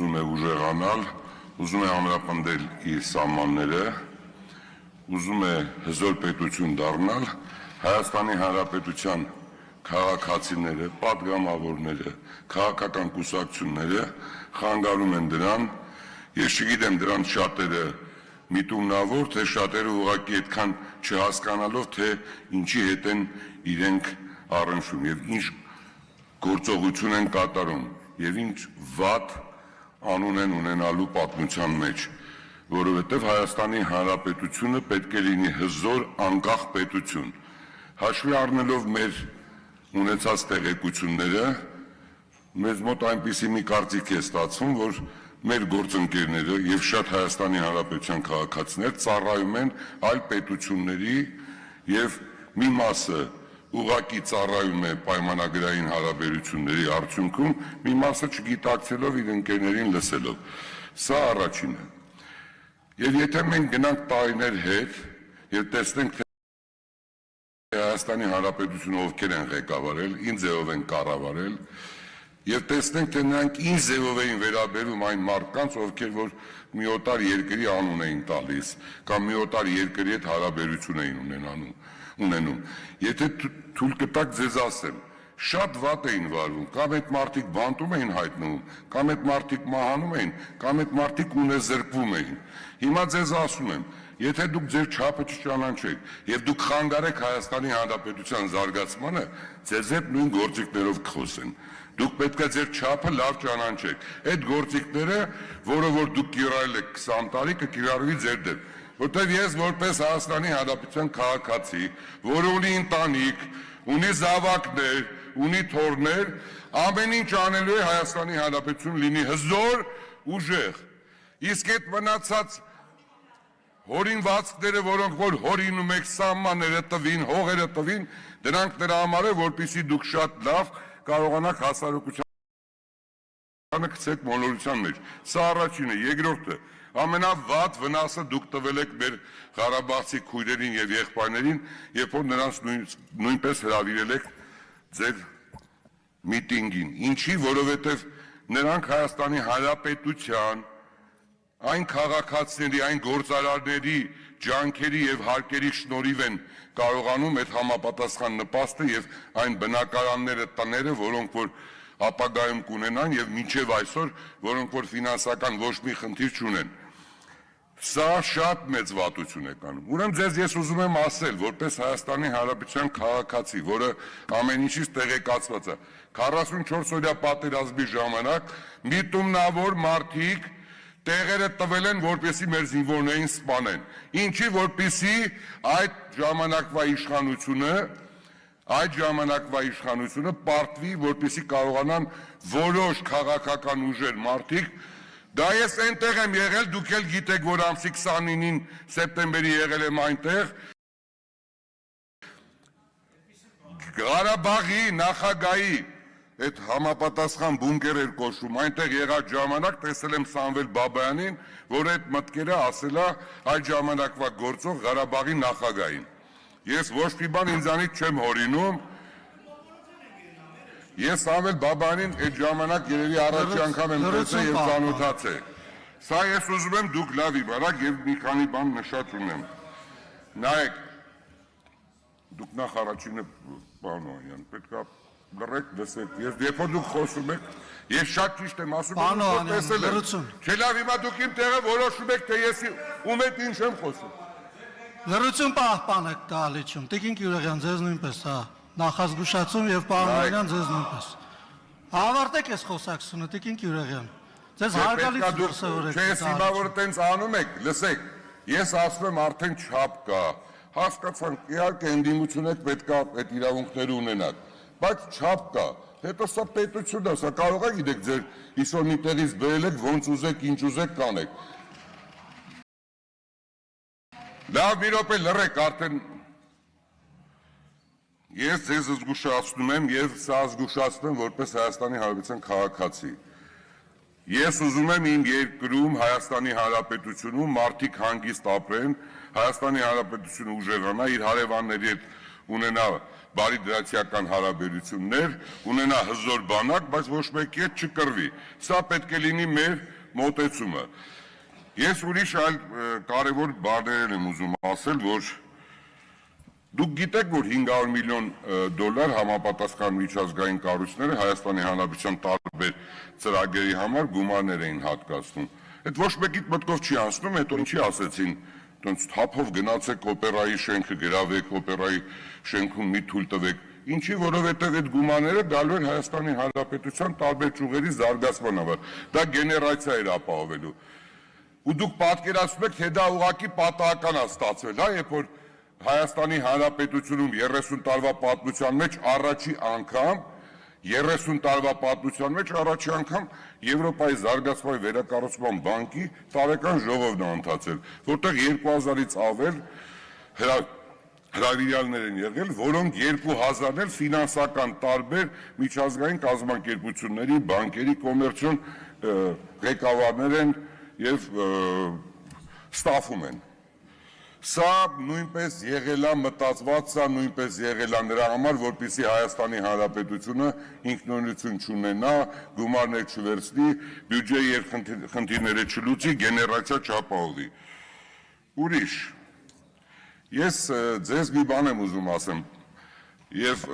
ուզում է ուժեղանալ, ուզում է ամրապնդել իր սահմանները, ուզում է հզոր պետություն դառնալ, Հայաստանի Հանրապետության քաղաքացիները, պատգամավորները, քաղաքական կուսակցությունները խանգարում են դրան, ես չգիտեմ դրանց շատերը միտումնավոր, թե շատերը ուղղակի այդքան չհասկանալով, թե ինչի հետ են իրենք առնչվում եւ ինչ գործողություն են կատարում եւ ինչ վատ անուն են ունենալու պատմության մեջ, որովհետեւ Հայաստանի Հանրապետությունը պետք է լինի հզոր, անկախ պետություն, հաշվի առնելով մեր ունեցած տեղեկությունները, մեզ մոտ այնպիսի մի կարծիք է ստացվում, որ մեր գործընկերները եւ շատ Հայաստանի Հանրապետության քաղաքացիներ ծառայում են այլ պետությունների եւ մի մասը ուղղակի ծառայում է պայմանագրային հարաբերությունների արդյունքում, մի մասը չգիտակցելով իր ընկերներին լսելով։ Սա առաջինը։ Եվ եթե մենք գնանք տարիներ հետ եւ տեսնենք, թե Հայաստանի Հանրապետությունը ովքեր են ղեկավարել, ինչ ձևով են կառավարել, եւ տեսնենք, թե նրանք ինչ ձևով էին վերաբերում այն մարդկանց, ովքեր որ մի օտար երկրի անուն էին տալիս, կամ մի օտար երկրի հետ հարաբերություն էին ունենում։ Եթե թույլ կտաք ձեզ ասեմ, շատ վատ էին վարվում, կամ այդ մարդիկ բանտում էին հայտնվում, կամ այդ մարդիկ մահանում էին, կամ այդ մարդիկ ունեզրկվում էին։ Հիմա ձեզ ասում եմ, եթե դուք ձեր չափը չճանաչեք եւ դուք խանգարեք Հայաստանի Հանրապետության զարգացմանը, ձեզ հետ նույն գործիքներով կխոսեն։ Դուք պետք է ձեր չափը լավ ճանաչեք։ Այդ գործիքները, որը որ դուք կիրառել եք 20 տարի, կկիրառվի ձեր դեմ։ Որտեւ ես որպես Հայաստանի Հանրապետության քաղաքացի, որը ունի ընտանիք, ունի զավակներ, ունի թոռներ, ամեն ինչ անելու է Հայաստանի Հանրապետություն լինի հզոր, ուժեղ։ Իսկ այդ մնացած հորինվածքները, որոնք որ հորինում եք սահմանները տվին, հողերը տվին, դրանք նրա համար է, որպեսզի դուք շատ լավ կարողանաք հասարակությանը գցեք մոլորության մեջ։ Սա առաջինը, երկրորդը, ամենավատ վնասը դուք տվել եք մեր Ղարաբաղցի քույրերին եւ եղբայրներին, երբ որ նրանց նույնպես հրավիրել եք ձեր միտինգին։ Ինչի, որովհետեւ նրանք Հայաստանի Հանրապետության այն քաղաքացիների, այն գործարարների ջանքերի եւ հարկերի շնորհիվ են կարողանում այդ համապատասխան նպաստը եւ այն բնակարանները, տները, որոնք որ ապագայում կունենան եւ մինչեւ այսօր, որոնք որ ֆինանսական ոչ մի խնդիր չունեն։ Սա շատ մեծ վատություն է կանում։ Ուրեմն ձեզ ես ուզում եմ ասել, որպես Հայաստանի Հանրապետության քաղաքացի, որը ամեն ինչից տեղեկացված է, 44 օրյա պատերազմի ժամանակ միտումնավոր մարդիկ տեղերը տվել են, որպեսզի մեր զինվորներին սպանեն։ Ինչի, որպեսզի այդ ժամանակվա իշխանությունը պարտվի, որպեսզի կարողանան որոշ քաղաքական ուժեր մարդիկ, դա ես այնտեղ եմ եղել, դուք էլ գիտեք, որ ամսի 29-ին սեպտեմբերի եղել եմ այնտեղ, Ղարաբաղի նախագահի այդ համապատասխան բունկեր էր կոչվում, այնտեղ եղած ժամանակ տեսել եմ Սամվել Բաբայանին, որ այդ մտքերը ասել է այդ ժամանակվա գործող Ղարաբաղի նախագահին։ Ես ոչ մի բան ինձանից չեմ հորինում։ Ես Սամվել Բաբայանին այդ ժամանակ երևի առաջի անգամ եմ տեսել եւ ծանոթացել։ Սա ես ուզում եմ դուք լավ իմանաք եւ մի քանի բան նշած ունեմ։ Նայեք, դուք նախ առաջինը պարոն Օհանյան, պետք է լրեք լսեք, երբ որ դուք խոսում եք, ես շատ ճիշտ եմ ասում, որ տեսել եմ, չէ լավ հիմա դուք իմ տեղը որոշում եք, թե ես ում հետ ինչ եմ խոսում։ Լրություն պահպանեք դահլիճում, Տիկին Գյուլիան ձեզ նույնպես, հա, նախազգուշացում եւ պարոն Օհանյան ձեզ նույնպես։ Ավարտեք այս խոսակցությունը, Տիկին Գյուլիան, ձեզ հարգալից դրսևորեք։ Չէ, ես հիմա որ տենց անում եք, լսեք, ես ասում եմ արդեն չափ կա, հասկացանք, իհարկե ընդդիմություն եք պետք է այդ իրավունքները ունենաք, բայց չափ կա, հետո սա պետություն է, սա կարող է գիտեք ձեր իսոր մի տեղից բերել եք, ոնց ուզեք, ինչ ուզեք կանեք։ Լավ մի րոպե լռեք արդեն, ես ձեզ զգուշացնում եմ եւ սա զգուշացնում եմ որպես Հայաստանի Հանրապետության քաղաքացի։ Ես ուզում եմ իմ երկրում Հայաստանի Հանրապետությունում մարդիկ հանգիստ ապրեն, Հայաստանի Հանրապետությունը ուժեղանա, իր հարևանների հետ ունենա բարի դրացիական հարաբերություններ, ունենա հզոր բանակ, բայց ոչ մեկի հետ չկռվի։ Սա պետք է լինի մեր մոտեցումը։ Ես ուրիշ այլ կարևոր բաներ եմ ուզում ասել, որ դուք գիտեք, որ 500 միլիոն դոլար համապատասխան միջազգային կառույցները Հայաստանի Հանրապետության տարբեր ծրագրերի համար գումարներ էին հատկացնում։ Այդ ոչ մեկի մտքով չի անցնում, հետո ինչի ասեցին, թափով գնացեք օպերայի շենքը գրավեք, օպերայի շենքում մի թույլ տվեք։ Ինչի, որովհետև այդ գումարները գալու են Հայաստանի Հանրապետության տարբեր ճյուղերի զարգացման համար։ Դա գեներացիա էր ապահովելու։ Ու դուք պատկերացնում եք, թե դա ուղղակի պատահական է ստացվել, հա, երբ որ Հայաստանի Հանրապետությունում 30 տարվա պատմության մեջ առաջի անգամ 30 տարվա պատմության մեջ առաջի անգամ Եվրոպայի զարգացման վերակառուցման բանկի տարեկան ժողովն է ընթացել, որտեղ 2000-ից ավել հրավիրյալներ են եղել, որոնք 2000-ն էլ ֆինանսական տարբեր միջազգային կազմակերպությունների, բանկերի, կոմերցիոն ղեկավարներ են եւ ստաֆում են։ Սա նույնպես եղել է մտածված, սա նույնպես եղել է նրա համար, որպեսզի Հայաստանի Հանրապետությունը ինքնուրույնություն չունենա, գումարներ չվերցնի, բյուջեի խնդիրները չլուծի, գեներացիա չապահովի։ Ուրիշ, ես ձեզ մի բան եմ ուզում ասեմ, եւ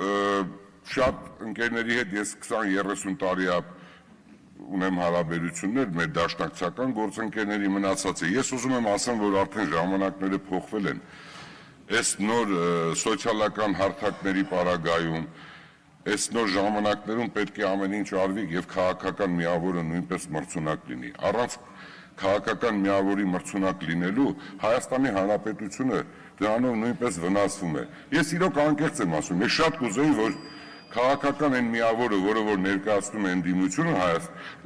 շատ ընկերների հետ ես 20-30 տարի ունեմ հարաբերություններ մեր դաշնակցական գործընկերների մնացած է։ Ես ուզում եմ ասեմ, որ արդեն ժամանակները փոխվել են։ Այս նոր սոցիալական հարթակների պարագայում, այս նոր ժամանակներում պետք է ամեն ինչ արվի եւ քաղաքական միավորը նույնպես մրցունակ լինի։ Առանց քաղաքական միավորի մրցունակ լինելու Հայաստանի Հանրապետությունը դրանով նույնպես վնասվում է։ Ես իրոք անկեղծ եմ ասում, ես շատ կուզեի, որ քաղաքական այն միավորը, որը որ ներկայացնում է ընդդիմությունը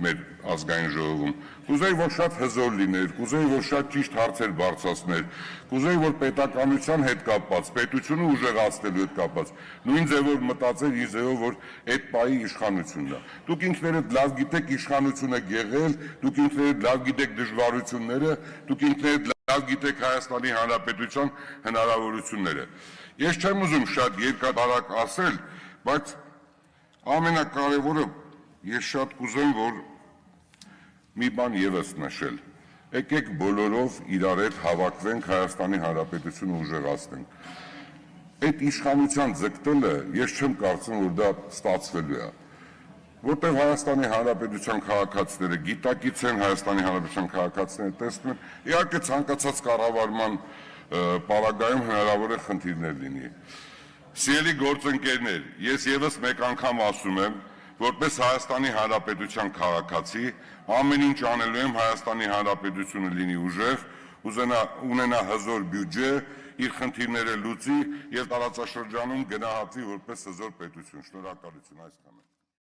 մեր ազգային ժողովում, կուզեի, որ շատ հզոր լիներ, կուզեի, որ շատ ճիշտ հարցեր բարձրացներ, կուզեի, որ պետականության հետ կապված, պետությունը ուժեղացնելու հետ կապված, նույն ձևով մտածեր իր ձևով, որ այդ պահի իշխանությունն է։ Դուք ինքներդ լավ գիտեք իշխանությունը եղել, դուք ինքներդ լավ գիտեք դժվարությունները, դուք ինքներդ լավ գիտեք Հայաստանի Հանրապետության հնարավորությունները։ Ես չեմ ուզում շատ երկարակ ասել, բայց ամենակարևորը ես շատ կուզեմ, որ մի բան եւս նշել։ Եկեք բոլորով իրար հետ հավաքվենք Հայաստանի Հանրապետությունը ուժեղացնենք։ Այդ իշխանության ձգտելը ես չեմ կարծում, որ դա ստացվելու է։ Որտեղ Հայաստանի Հանրապետության քաղաքացիները գիտակից են, Հայաստանի Հանրապետության քաղաքացիները տեսնում են, իհարկե ցանկացած կառավարման պարագայում հնարավոր է խնդիրներ լինի։ Սիրելի գործընկերներ, ես եւս մեկ անգամ ասում եմ, որպես Հայաստանի Հանրապետության քաղաքացի, ամեն ինչ անելու եմ Հայաստանի Հանրապետությունը լինի ուժեղ, ունենա հզոր բյուջե, իր խնդիրները լուծի եւ տարածաշրջանում գնահատվի որպես հզոր պետություն։ Շնորհակալություն այսքանը։